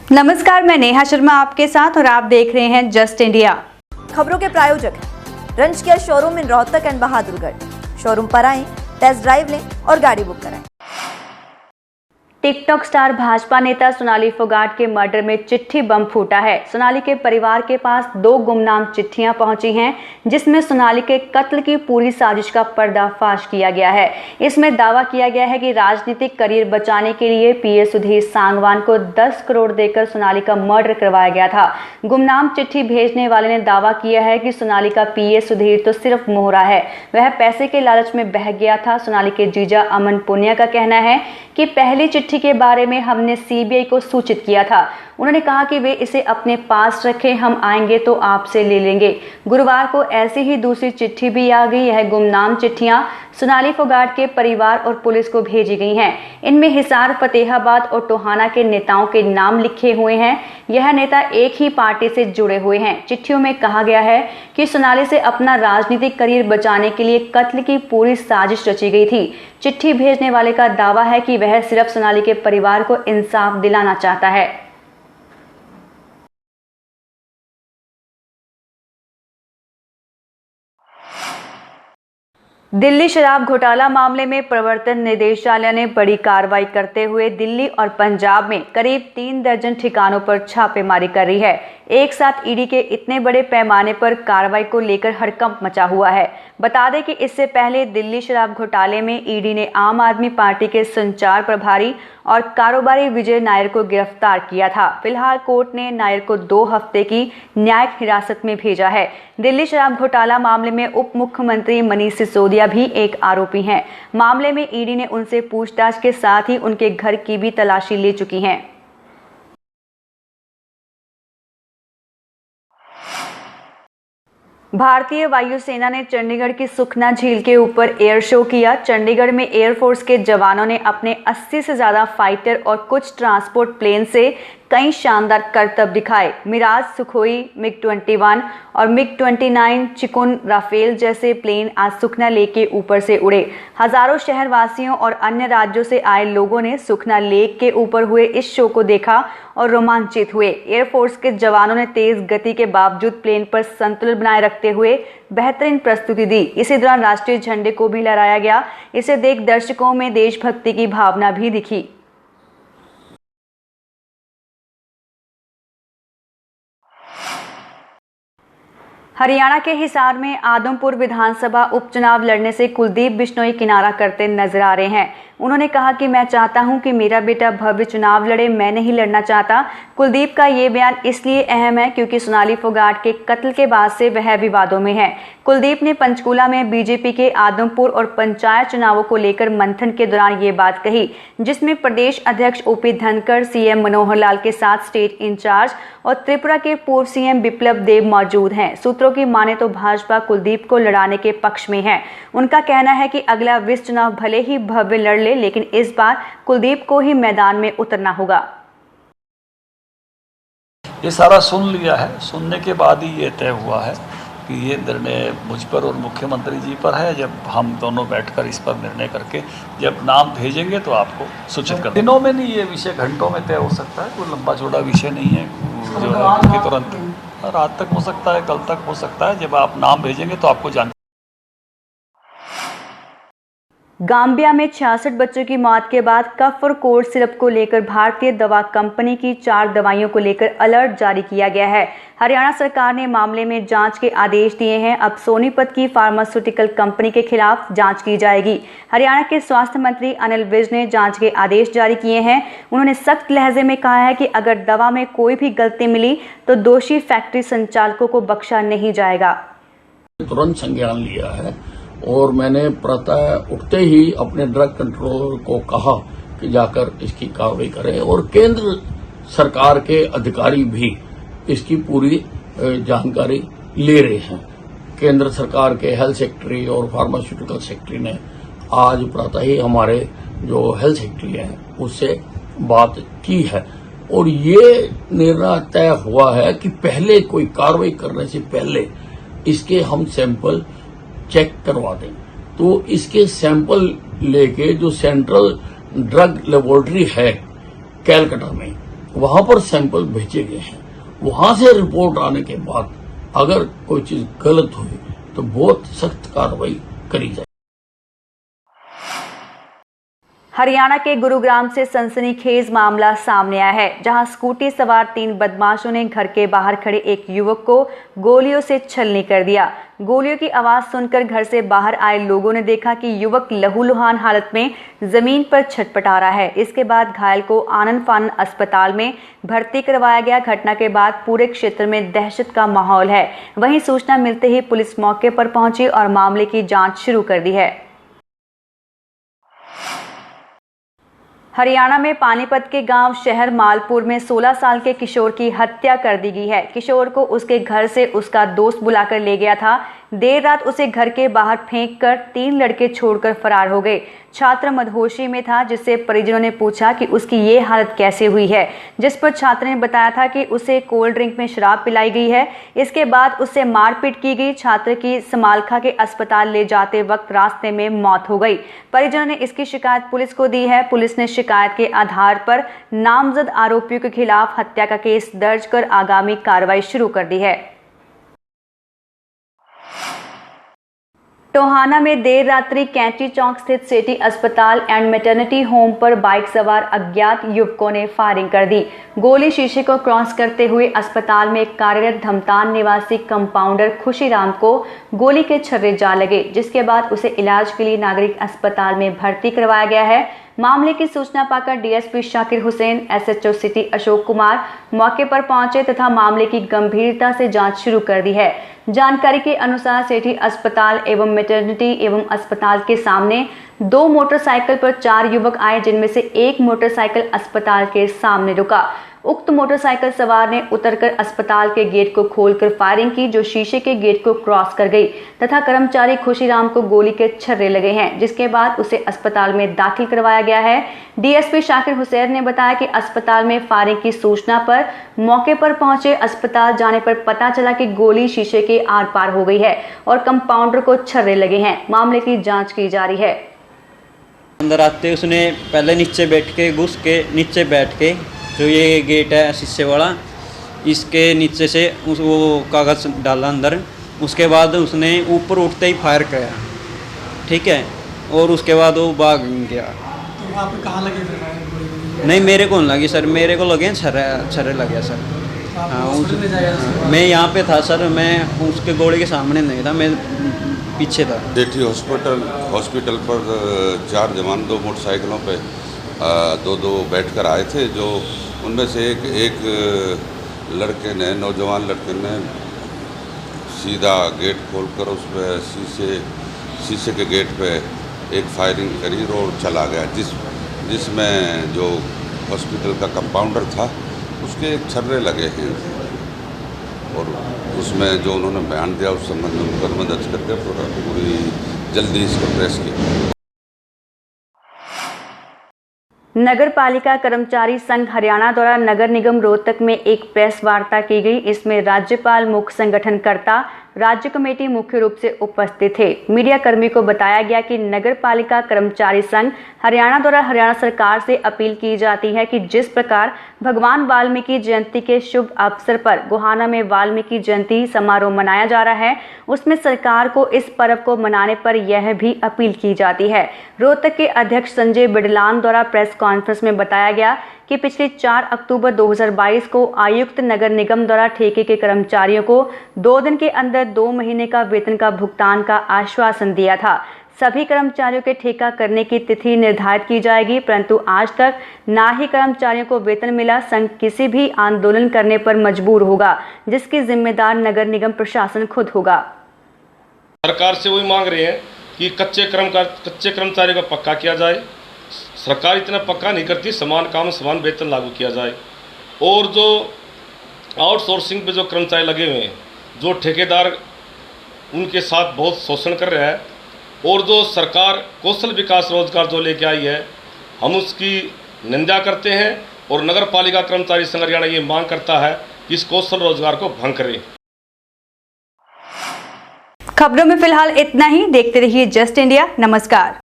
नमस्कार, मैं नेहा शर्मा आपके साथ और आप देख रहे हैं जस्ट इंडिया। खबरों के प्रायोजक हैं रंज care showroom in Rohtak and Bahadurgarh. Showroom पर आएं, टेस्ट ड्राइव लें और गाड़ी बुक कराएं। टिकटॉक स्टार भाजपा नेता सोनाली फोगाट के मर्डर में चिट्ठी बम फूटा है। सोनाली के परिवार के पास 2 गुमनाम चिट्ठियां पहुंची हैं, जिसमें सोनाली के कत्ल की पूरी साजिश का पर्दाफाश किया गया है। इसमें दावा किया गया है कि राजनीतिक करियर बचाने के लिए पीए सुधीर सांगवान को 10 करोड़ देकर सोनाली का मर्डर करवाया गया था। गुमनाम चिट्ठी भेजने वाले ने दावा किया है कि सोनाली का पीए सुधीर तो सिर्फ मोहरा है, वह पैसे के लालच में बह गया था। सोनाली के जीजा अमन पुनिया का कहना है कि पहली चिट्ठी के बारे में हमने सीबीआई को सूचित किया था। उन्होंने कहा कि वे इसे अपने पास रखें, हम आएंगे तो आपसे ले लेंगे। गुरुवार को ऐसी ही दूसरी चिट्ठी भी आ गई। यह गुमनाम चिट्ठियां सोनाली फोगाट के परिवार और पुलिस को भेजी गई हैं। इनमें हिसार, फतेहाबाद और टोहाना के नेताओं के नाम लिखे हुए हैं। यह नेता एक ही पार्टी से जुड़े हुए हैं। चिट्ठियों में कहा गया है कि सोनाली से अपना राजनीतिक करियर बचाने के लिए कत्ल की पूरी साजिश रची गई थी। चिट्ठी भेजने वाले का दावा है कि वह सिर्फ सोनाली के परिवार को इंसाफ दिलाना चाहता है। दिल्ली शराब घोटाला मामले में प्रवर्तन निदेशालय ने बड़ी कार्रवाई करते हुए दिल्ली और पंजाब में करीब 3 दर्जन ठिकानों पर छापेमारी कर रही है। एक साथ ईडी के इतने बड़े पैमाने पर कार्रवाई को लेकर हड़कंप मचा हुआ है। बता दें कि इससे पहले दिल्ली शराब घोटाले में ईडी ने आम आदमी पार्टी के संचार प्रभारी और कारोबारी विजय नायर को गिरफ्तार किया था। फिलहाल कोर्ट ने नायर को 2 हफ्ते की न्यायिक हिरासत में भेजा है। दिल्ली शराब घोटाला मामले में उप मुख्यमंत्री मनीष सिसोदिया भी एक आरोपी हैं। मामले में ईडी ने उनसे पूछताछ के साथ ही उनके घर की भी तलाशी ले चुकी है। भारतीय वायुसेना ने चंडीगढ़ की सुखना झील के ऊपर एयर शो किया। चंडीगढ़ में एयरफोर्स के जवानों ने अपने 80 से ज्यादा फाइटर और कुछ ट्रांसपोर्ट प्लेन से कई शानदार करतब दिखाए। मिराज, सुखोई, मिग-21 और मिग-29, चिकुन, राफेल जैसे प्लेन आज सुखना लेक के ऊपर से उड़े। हजारों शहरवासियों और अन्य राज्यों से आए लोगों ने सुखना लेक के ऊपर हुए इस शो को देखा और रोमांचित हुए। एयरफोर्स के जवानों ने तेज गति के बावजूद प्लेन पर संतुलन बनाए रखते हुए बेहतरीन प्रस्तुति दी। इसी दौरान राष्ट्रीय झंडे को भी लहराया गया। इसे देख दर्शकों में देशभक्ति की भावना भी दिखी। हरियाणा के हिसार में आदमपुर विधानसभा उपचुनाव लड़ने से कुलदीप बिश्नोई किनारा करते नजर आ रहे हैं। उन्होंने कहा कि मैं चाहता हूं कि मेरा बेटा भव्य चुनाव लड़े, मैं नहीं लड़ना चाहता। कुलदीप का ये बयान इसलिए अहम है क्योंकि सोनाली फोगाट के कत्ल के बाद से वह विवादों में है। कुलदीप ने पंचकूला में बीजेपी के आदमपुर और पंचायत चुनावों को लेकर मंथन के दौरान ये बात कही, जिसमें प्रदेश अध्यक्ष ओपी धनखड़, सीएम मनोहर लाल के साथ स्टेट इंचार्ज और त्रिपुरा के पूर्व सीएम बिप्लब देब मौजूद हैं। सूत्रों की माने तो भाजपा कुलदीप को लड़ाने के पक्ष में है। उनका कहना है कि अगला विस चुनाव भले ही भव्य लड़ ले, लेकिन इस बार कुलदीप को ही मैदान में उतरना होगा। ये सारा सुन लिया है, सुनने के बाद ही ये तय हुआ है कि ये निर्णय मुझ पर और मुख्यमंत्री जी पर है। जब हम दोनों बैठकर इस पर निर्णय करके जब नाम भेजेंगे तो आपको सूचित कर दिनों में नहीं, ये विषय घंटों में तय हो सकता है। कोई लंबा चौड़ा विषय नहीं है जो है कि तुरंत रात तक हो सकता है, कल तक हो सकता है। जब आप नाम भेजेंगे तो आपको जानकारी। गाम्बिया में 66 बच्चों की मौत के बाद कफ और कोल्ड सिरप को लेकर भारतीय दवा कंपनी की 4 दवाइयों को लेकर अलर्ट जारी किया गया है। हरियाणा सरकार ने मामले में जांच के आदेश दिए हैं। अब सोनीपत की फार्मास्यूटिकल कंपनी के खिलाफ जांच की जाएगी। हरियाणा के स्वास्थ्य मंत्री अनिल विज ने जांच के आदेश जारी किए हैं। उन्होंने सख्त लहजे में कहा है कि अगर दवा में कोई भी गलती मिली तो दोषी फैक्ट्री संचालकों को बख्शा नहीं जाएगा। तुरंत संज्ञान लिया है और मैंने प्रातः उठते ही अपने ड्रग कंट्रोलर को कहा कि जाकर इसकी कार्रवाई करें और केंद्र सरकार के अधिकारी भी इसकी पूरी जानकारी ले रहे हैं। केंद्र सरकार के हेल्थ सेक्रेटरी और फार्मास्यूटिकल सेक्रेटरी ने आज प्रातः ही हमारे जो हेल्थ सेक्रेटरी हैं उससे बात की है और ये निर्णय तय हुआ है कि पहले कोई कार्रवाई करने से पहले इसके हम सैंपल चेक करवा दें। तो इसके सैंपल लेके जो सेंट्रल ड्रग लेबोरेटरी है कैलकाटा में, वहां पर सैंपल भेजे गए हैं। वहां से रिपोर्ट आने के बाद अगर कोई चीज गलत हुई तो बहुत सख्त कार्रवाई करी जाए। हरियाणा के गुरुग्राम से सनसनीखेज मामला सामने आया है, जहां स्कूटी सवार 3 बदमाशों ने घर के बाहर खड़े एक युवक को गोलियों से छलनी कर दिया। गोलियों की आवाज सुनकर घर से बाहर आए लोगों ने देखा कि युवक लहूलुहान हालत में जमीन पर छटपटा रहा है। इसके बाद घायल को आनंद फानन अस्पताल में भर्ती करवाया गया। घटना के बाद पूरे क्षेत्र में दहशत का माहौल है। वहीं सूचना मिलते ही पुलिस मौके पर पहुंची और मामले की जांच शुरू कर दी है। हरियाणा में पानीपत के गांव शहर मालपुर में 16 साल के किशोर की हत्या कर दी गई है। किशोर को उसके घर से उसका दोस्त बुलाकर ले गया था। देर रात उसे घर के बाहर फेंककर 3 लड़के छोड़कर फरार हो गए। छात्र मदहोशी में था, जिससे परिजनों ने पूछा कि उसकी ये हालत कैसे हुई है, जिस पर छात्र ने बताया था कि उसे कोल्ड ड्रिंक में शराब पिलाई गई है। इसके बाद उससे मारपीट की गई। छात्र की समालखा के अस्पताल ले जाते वक्त रास्ते में मौत हो गई। परिजनों ने इसकी शिकायत पुलिस को दी है। पुलिस ने शिकायत के आधार पर नामजद आरोपियों के खिलाफ हत्या का केस दर्ज कर आगामी कार्रवाई शुरू कर दी है। टोहाना में देर रात्रि कैंची चौक स्थित सिटी अस्पताल एंड मैटरनिटी होम पर बाइक सवार अज्ञात युवकों ने फायरिंग कर दी। गोली शीशे को क्रॉस करते हुए अस्पताल में कार्यरत धमतान निवासी कंपाउंडर खुशीराम को गोली के छर्रे जा लगे, जिसके बाद उसे इलाज के लिए नागरिक अस्पताल में भर्ती करवाया गया है। मामले की सूचना पाकर DSP Shakir Hussain, SHO city Ashok Kumar मौके पर पहुंचे तथा मामले की गंभीरता से जांच शुरू कर दी है। जानकारी के अनुसार सिटी अस्पताल एवं मैटरनिटी एवं अस्पताल के सामने 2 मोटरसाइकिल पर 4 युवक आए, जिनमें से एक मोटरसाइकिल अस्पताल के सामने रुका। उक्त मोटरसाइकिल सवार ने उतरकर अस्पताल के गेट को खोलकर फायरिंग की, जो शीशे के गेट को क्रॉस कर गई तथा कर्मचारी खुशीराम को गोली के छर्रे लगे हैं, जिसके बाद उसे अस्पताल में दाखिल करवाया गया है। डीएसपी शाकिर हुसैन ने बताया कि अस्पताल में फायरिंग की सूचना पर मौके पर पहुंचे। अस्पताल जाने पर पता चला कि गोली शीशे के आर पार हो गई है और कंपाउंडर को छर्रे लगे हैं। मामले की जाँच की जा रही है। अंदर आते उसने पहले नीचे बैठ के घुस के नीचे बैठ के जो ये गेट है शीशे वाला, इसके नीचे से वो कागज़ डाला अंदर। उसके बाद उसने ऊपर उठते ही फायर किया, ठीक है, और उसके बाद वो भाग गया। तो वहाँ पे कहाँ लगे फिर? नहीं, मेरे को नहीं लगी सर, मेरे को लगे छर्रे लगे सर। हाँ, मैं यहाँ पे था सर, मैं उसके गोली के सामने नहीं था, मैं पीछे था। सिटी हॉस्पिटल पर 4 जवान 2 मोटरसाइकिलों पे 2-2 बैठकर आए थे। जो उनमें से एक लड़के ने, नौजवान लड़के ने सीधा गेट खोलकर उस पर शीशे के गेट पे एक फायरिंग करी और चला गया, जिसमें जो हॉस्पिटल का कंपाउंडर था उसके एक छर्रे लगे हैं और उसमें जो उन्होंने बयान दिया उस संबंध में मुकदमा दर्ज करके पूरी जल्दी इसको प्रेस किया। नगर पालिका कर्मचारी संघ हरियाणा द्वारा नगर निगम रोहतक में एक प्रेस वार्ता की गई। इसमें राज्यपाल मुख्य संगठनकर्ता राज्य कमेटी मुख्य रूप से उपस्थित थे। मीडिया कर्मी को बताया गया कि नगर पालिका कर्मचारी संघ हरियाणा द्वारा हरियाणा सरकार से अपील की जाती है कि जिस प्रकार भगवान वाल्मीकि जयंती के शुभ अवसर पर गोहाना में वाल्मीकि जयंती समारोह मनाया जा रहा है, उसमें सरकार को इस पर्व को मनाने पर यह भी अपील की जाती है। रोहतक के अध्यक्ष संजय बिडलान द्वारा प्रेस कॉन्फ्रेंस में बताया गया कि पिछले 4 अक्टूबर 2022 को आयुक्त नगर निगम द्वारा ठेके के कर्मचारियों को 2 दिन के अंदर 2 महीने का वेतन का भुगतान का आश्वासन दिया था। सभी कर्मचारियों के ठेका करने की तिथि निर्धारित की जाएगी, परंतु आज तक ना ही कर्मचारियों को वेतन मिला। संघ किसी भी आंदोलन करने पर मजबूर होगा, जिसकी जिम्मेदार नगर निगम प्रशासन खुद होगा। सरकार से वही मांग रहे हैं कि कच्चे कर्मचारियों को पक्का किया जाए। सरकार इतना पक्का नहीं करती, समान काम समान वेतन लागू किया जाए। और जो आउटसोर्सिंग पे जो कर्मचारी लगे हुए हैं, जो ठेकेदार उनके साथ बहुत शोषण कर रहा है, और जो सरकार कौशल विकास रोजगार जो लेके आई है, हम उसकी निंदा करते हैं। और नगर पालिका कर्मचारी संघ हरियाणा ये मांग करता है कि इस कौशल रोजगार को भंग करें। खबरों में फिलहाल इतना ही। देखते रहिए जस्ट इंडिया। नमस्कार।